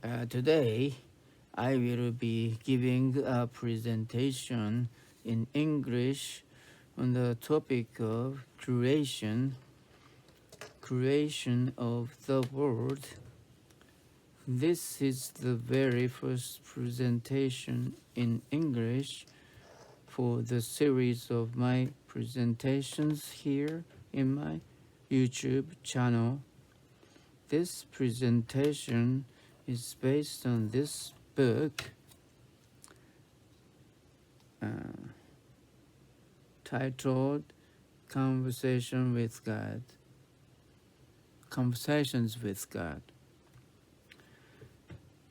Today, I will be giving a presentation in English on the topic of creation of the world. This is the very first presentation in English for the series of my presentations here in my YouTube channel. This presentation is based on this book titled Conversations with God.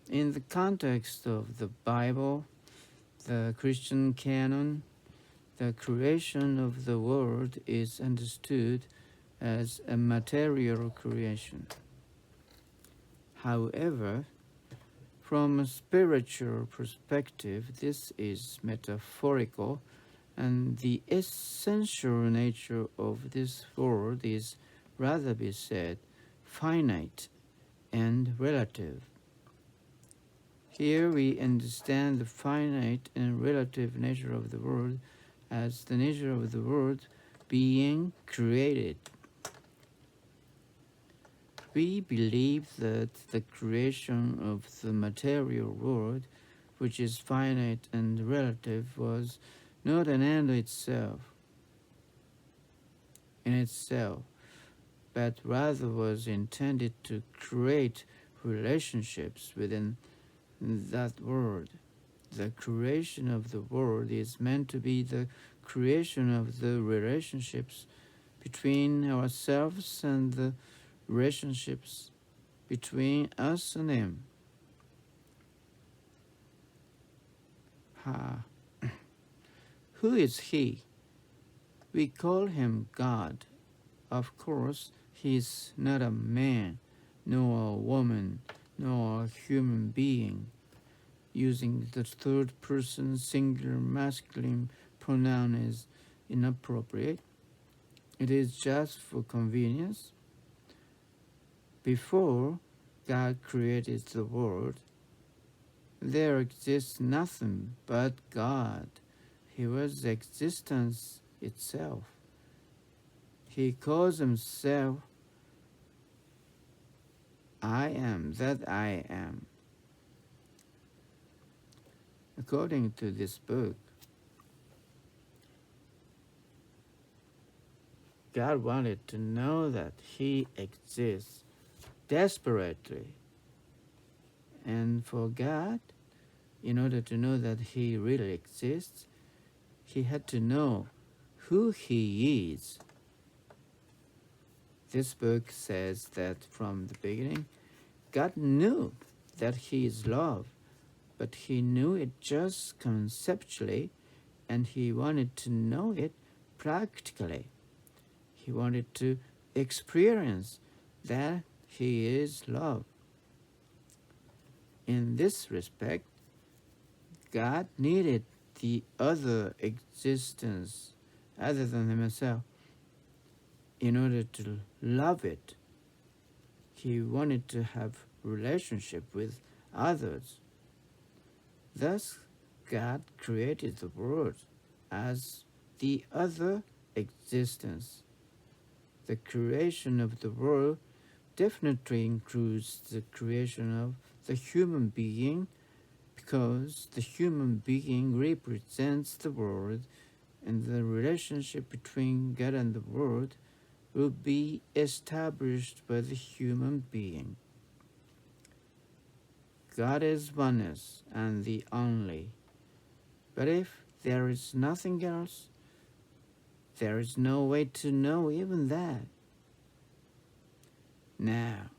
In the context of the Bible, the Christian canon, the creation of the world is understood as a material creation. However, from a spiritual perspective, this is metaphorical, and the essential nature of this world is, rather be said, finite and relative. Here we understand the finite and relative nature of the world as the nature of the world being created. We believe that the creation of the material world, which is finite and relative, was not an end in itself, but rather was intended to create relationships within that world. The creation of the world is meant to be the creation of the relationships between ourselves and the relationships between us and Him. Who is He? We call Him God. Of course, He is not a man, nor a woman, nor a human being. Using the third person singular masculine pronoun is inappropriate. It is just for convenience. Before God created the world, there exists nothing but God. He was existence itself. He calls Himself, I am that I am. According to this book, God wanted to know that He exists desperately. And for God, in order to know that He really exists, He had to know who He is. This book says that from the beginning, God knew that He is love, but He knew it just conceptually, and He wanted to know it practically. He wanted to experience that He is love. In this respect, God needed the other existence other than Himself in order to love it. He wanted to have relationship with others. Thus, God created the world as the other existence. The creation of the world definitely includes the creation of the human being, because the human being represents the world, and the relationship between God and the world will be established by the human being. God is oneness and the only. But if there is nothing else, there is no way to know even that. Now,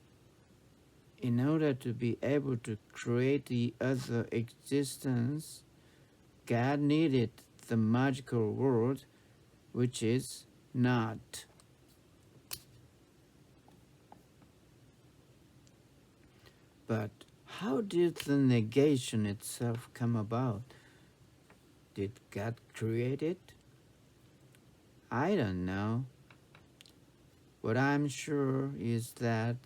in order to be able to create the other existence, God needed the magical world, which is not. But how did the negation itself come about? Did God create it? I don't know. What I'm sure is that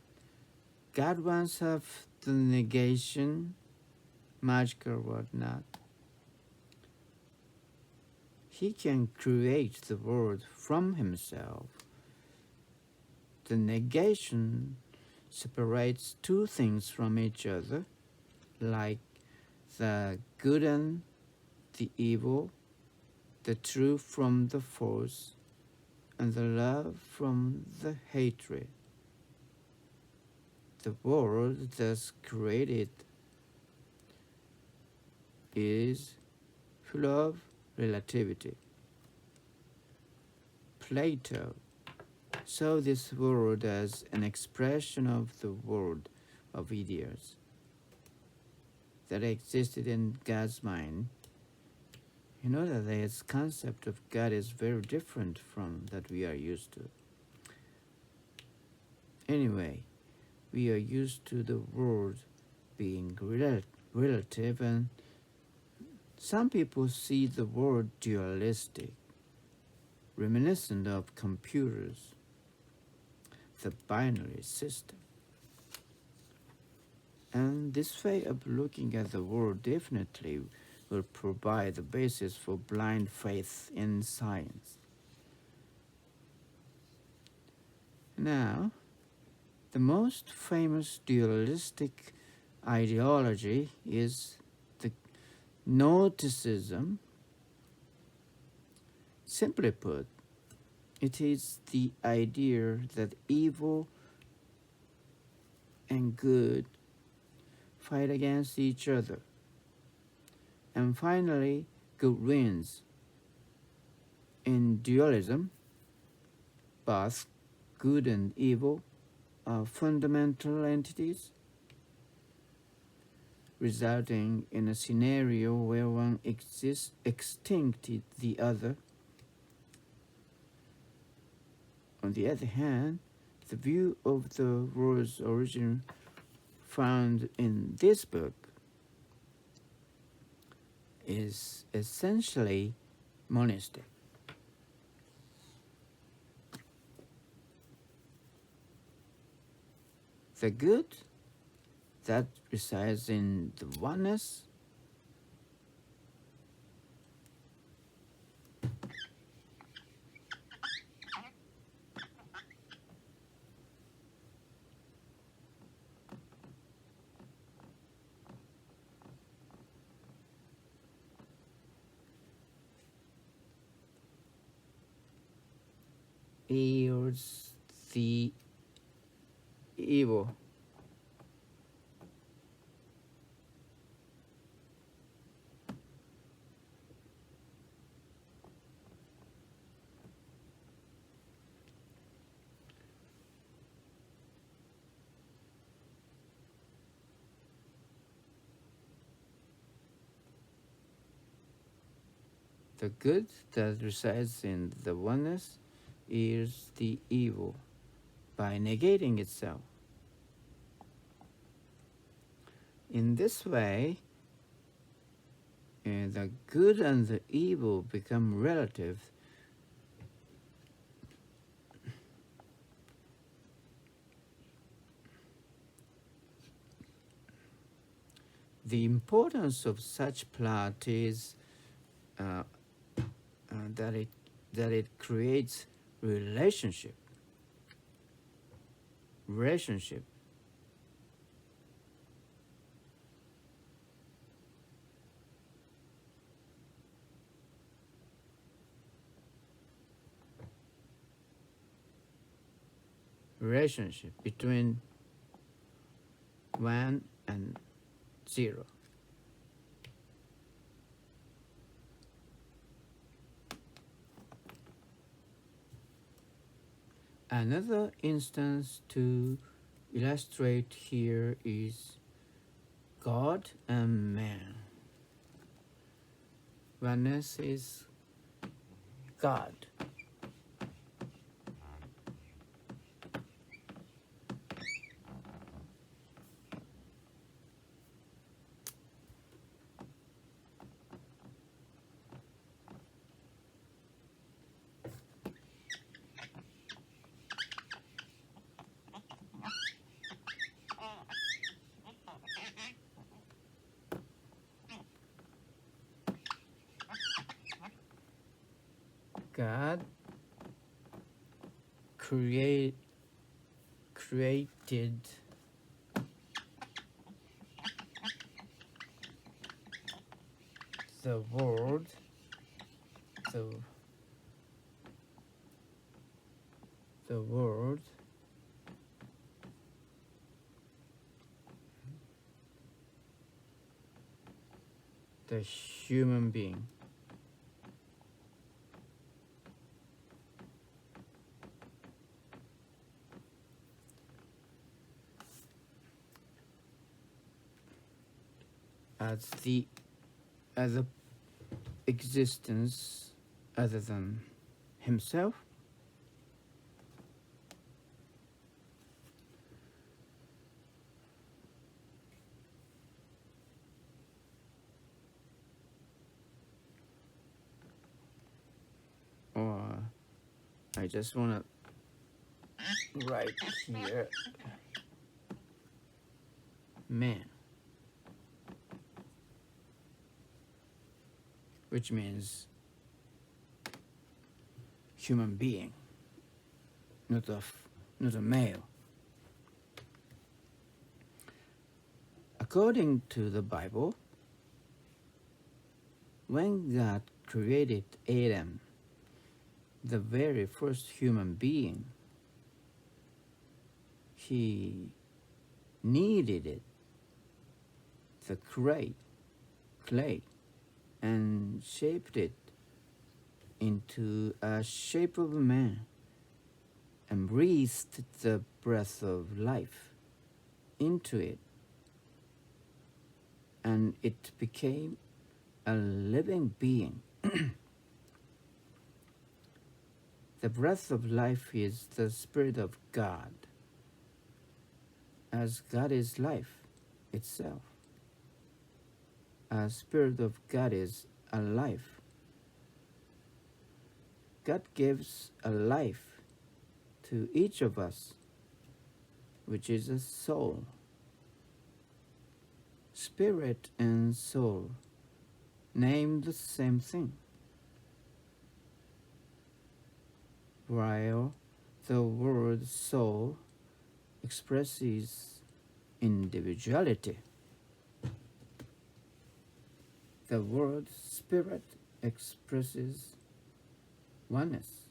God wants have the negation, magical or whatnot. He can create the world from himself. The negation separates two things from each other, like the good and the evil, the true from the false, and the love from the hatred. The world thus created is full of relativity. Plato saw this world as an expression of the world of ideas that existed in God's mind. You know that his concept of God is very different from that we are used to. Anyway, we are used to the world being relative, and some people see the world dualistic, reminiscent of computers, the binary system. And this way of looking at the world definitely will provide the basis for blind faith in science. Now, the most famous dualistic ideology is the Gnosticism. Simply put, it is the idea that evil and good fight against each other, and finally, good wins. In dualism, both good and evil are fundamental entities, resulting in a scenario where one extincted the other. On the other hand, the view of the world's origin found in this book is essentially monistic. The good that resides in the oneness is the evil. The good that resides in the oneness is the evil by negating itself. In this way, the good and the evil become relative. The importance of such plot is that it creates relationship. Relationship. Relationship between 1 and 0. Another instance to illustrate here is God and man. Oneness is God. God created the world, the, the world, the human being. As a existence other than himself. Or I just want to write here man, which means human being, not a male. According to the Bible, when God created Adam, the very first human being, he kneaded it, the clay, and shaped it into a shape of a man, and breathed the breath of life into it, and it became a living being. The breath of life is the Spirit of God, as God is life itself. A Spirit of God is a life. God gives a life to each of us, which is a soul. Spirit and soul name the same thing, while the word soul expresses individuality. The word spirit expresses oneness.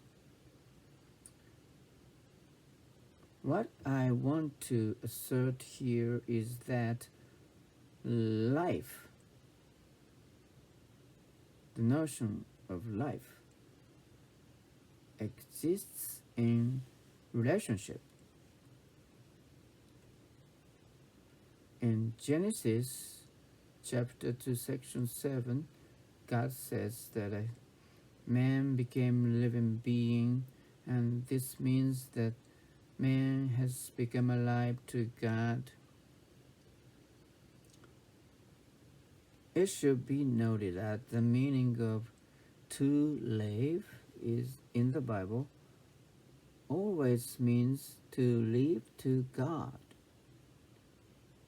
What I want to assert here is that life, the notion of life, exists in relationship. In Genesis chapter 2, section 7, God says that a man became a living being, and this means that man has become alive to God. It should be noted that the meaning of to live is in the Bible always means to live to God,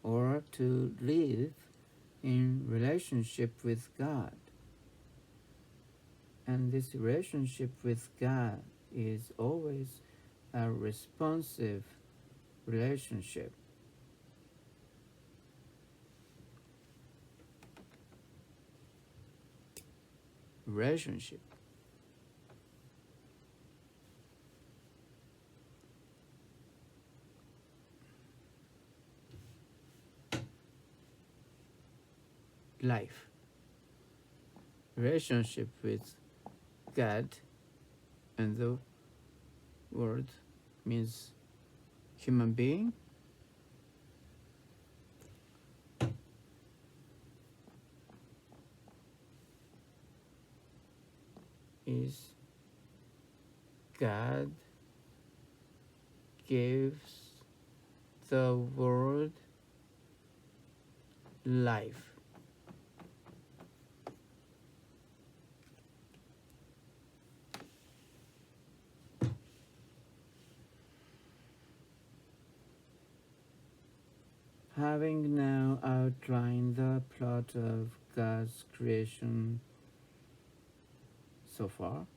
or to live in relationship with God. And this relationship with God is always a responsive relationship. Life. Relationship with God and the word means human being. Is God gives the world life. Having now outlined the plot of God's creation so far,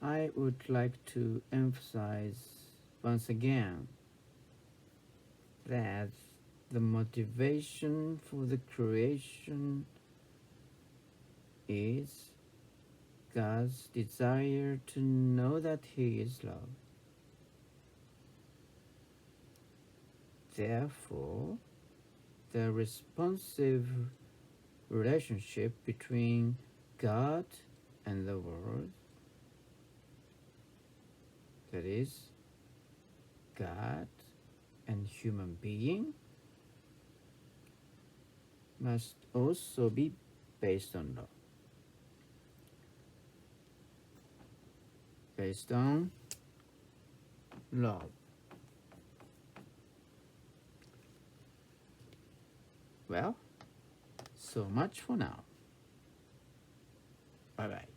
I would like to emphasize once again that the motivation for the creation is God's desire to know that He is love. Therefore, the responsive relationship between God and the world, that is, God and human being, must also be based on love. Based on love. Well, so much for now. Bye bye.